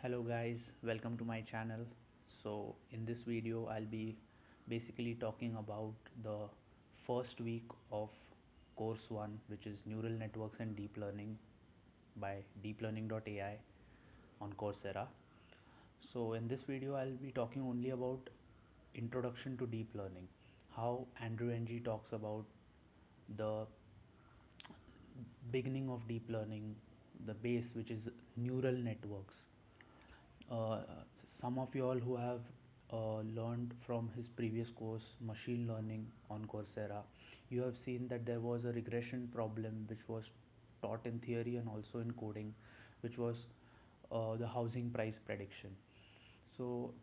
Hello guys, welcome to my channel. So in this video I'll be basically talking about the first week of course 1, which is neural networks and deep learning by deeplearning.ai on Coursera. So in this video I'll be talking only about introduction to deep learning, how Andrew Ng talks about the beginning of deep learning, the base, which is neural networks. uh, some of you all who have learned from his previous course machine learning on Coursera, you have seen that there was a regression problem which was taught in theory and also in coding, which was the housing price prediction. So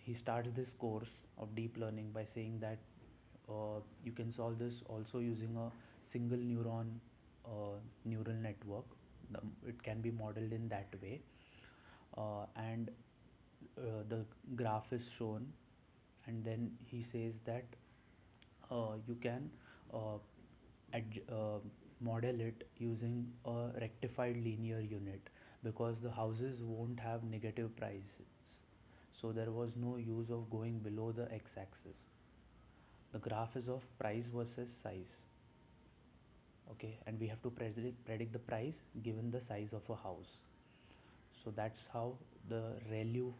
he starts this course of deep learning by saying that you can solve this also using a single neuron neural network. It can be modeled in that way, and the graph is shown, and then he says that you can uh, model it using a rectified linear unit, because the houses won't have negative prices, so there was no use of going below the x-axis. The graph is of price versus size. Okay, and we have to predict the price given the size of a house. So that's how the ReLU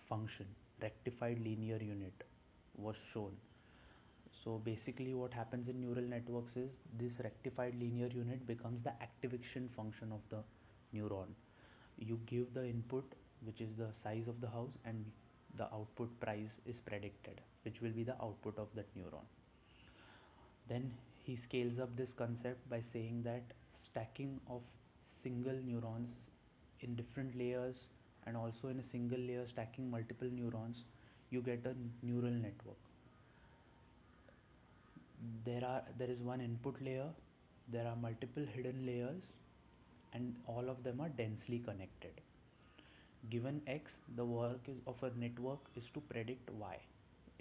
function, rectified linear unit, was shown. So basically what happens in neural networks is this rectified linear unit becomes the activation function of the neuron. You give the input, which is the size of the house, and the output price is predicted, which will be the output of that neuron. Then he scales up this concept by saying that stacking of single neurons in different layers, and also in a single layer stacking multiple neurons, you get a neural network. There is one input layer, there are multiple hidden layers, and all of them are densely connected. Given x, the work of a network is to predict y.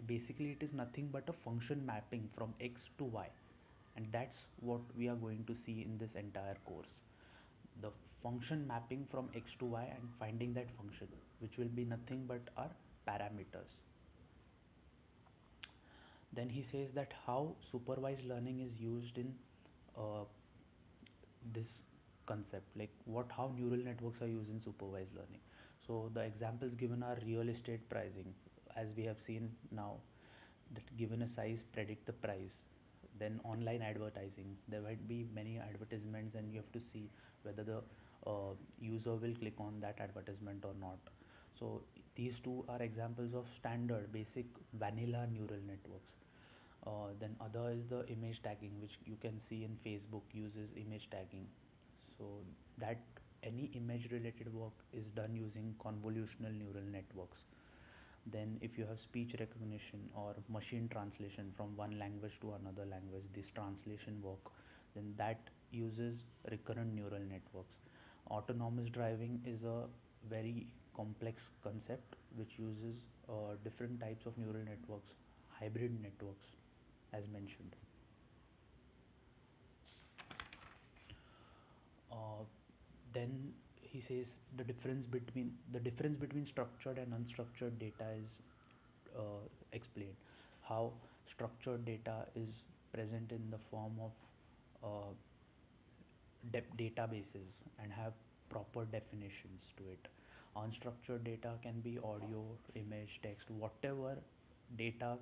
Basically it is nothing but a function mapping from x to y, and that's what we are going to see in this entire course. The function mapping from x to y and finding that function, which will be nothing but our parameters. Then he says that how supervised learning is used in uh, this concept, like how neural networks are used in supervised learning. So the examples given are real estate pricing, as we have seen now, that given a size predict the price. Then online advertising, there might be many advertisements and you have to see whether the user will click on that advertisement or not. So these two are examples of standard basic vanilla neural networks. Then other is the image tagging, which you can see in Facebook uses image tagging. So that any image related work is done using convolutional neural networks. Then if you have speech recognition or machine translation from one language to another language, this translation work, then that uses recurrent neural networks. Autonomous driving is a very complex concept which uses different types of neural networks, hybrid networks, as mentioned. Uh, then he says the difference between structured and unstructured data is explained. How structured data is present in the form of uh, databases and have proper definitions to it. Unstructured data can be audio, image, text, whatever data,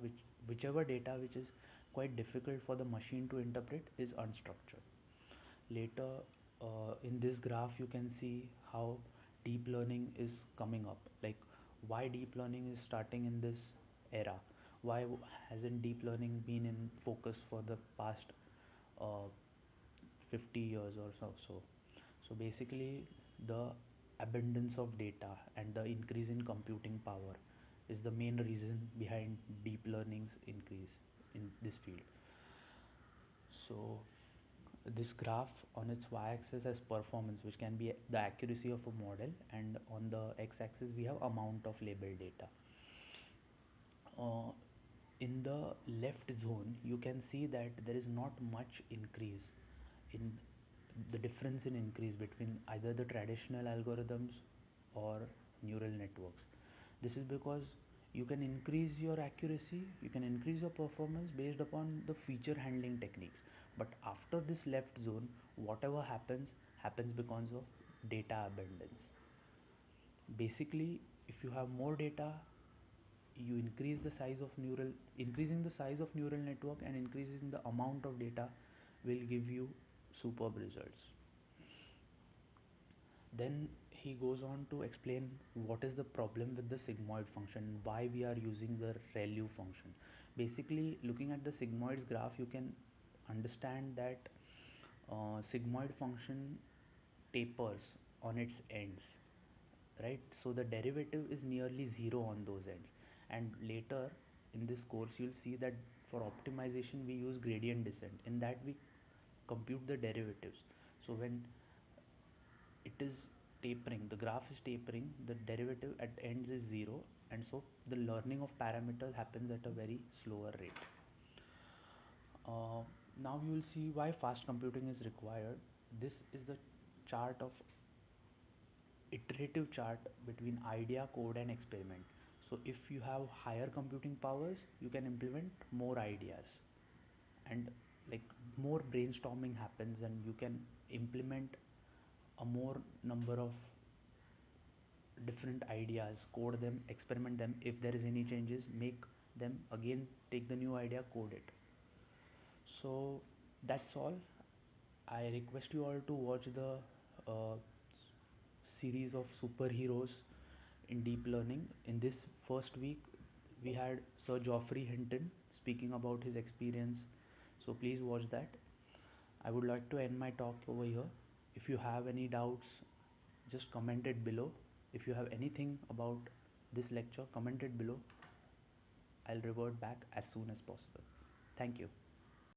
whichever data which is quite difficult for the machine to interpret is unstructured. Later, in this graph you can see how deep learning is coming up, like why deep learning is starting in this era. Why hasn't deep learning been in focus for the past uh, 50 years or so basically the abundance of data and the increase in computing power is the main reason behind deep learning's increase in this field. So this graph on its y-axis has performance, which can be the accuracy of a model, and on the x-axis we have amount of labeled data. In the left zone you can see that there is not much increase in the difference in increase between either the traditional algorithms or neural networks. This is because you can increase your accuracy, you can increase your performance based upon the feature handling techniques. But after this left zone, whatever happens because of data abundance. Basically, if you have more data, you increasing the size of neural network and increasing the amount of data will give you superb results. Then he goes on to explain what is the problem with the sigmoid function, why we are using the ReLU function. Basically, looking at the sigmoids graph, you can understand that sigmoid function tapers on its ends, right? So the derivative is nearly zero on those ends. And later in this course, you'll see that for optimization we use gradient descent. In that we compute the derivatives. So when it is tapering, the graph is tapering, the derivative at ends is zero, and so the learning of parameters happens at a very slower rate. Now you will see why fast computing is required. This is the chart of iterative chart between idea, code and experiment. So if you have higher computing powers, you can implement more ideas, and like more brainstorming happens and you can implement a more number of different ideas, code them, experiment them. If there is any changes, make them again, take the new idea, code it. So that's all. I request you all to watch the uh, series of superheroes in deep learning. In this first week, we had Sir Geoffrey Hinton speaking about his experience. So please watch that. I would like to end my talk over here. If you have any doubts, just comment it below. If you have anything about this lecture, comment it below. I'll revert back as soon as possible. Thank you.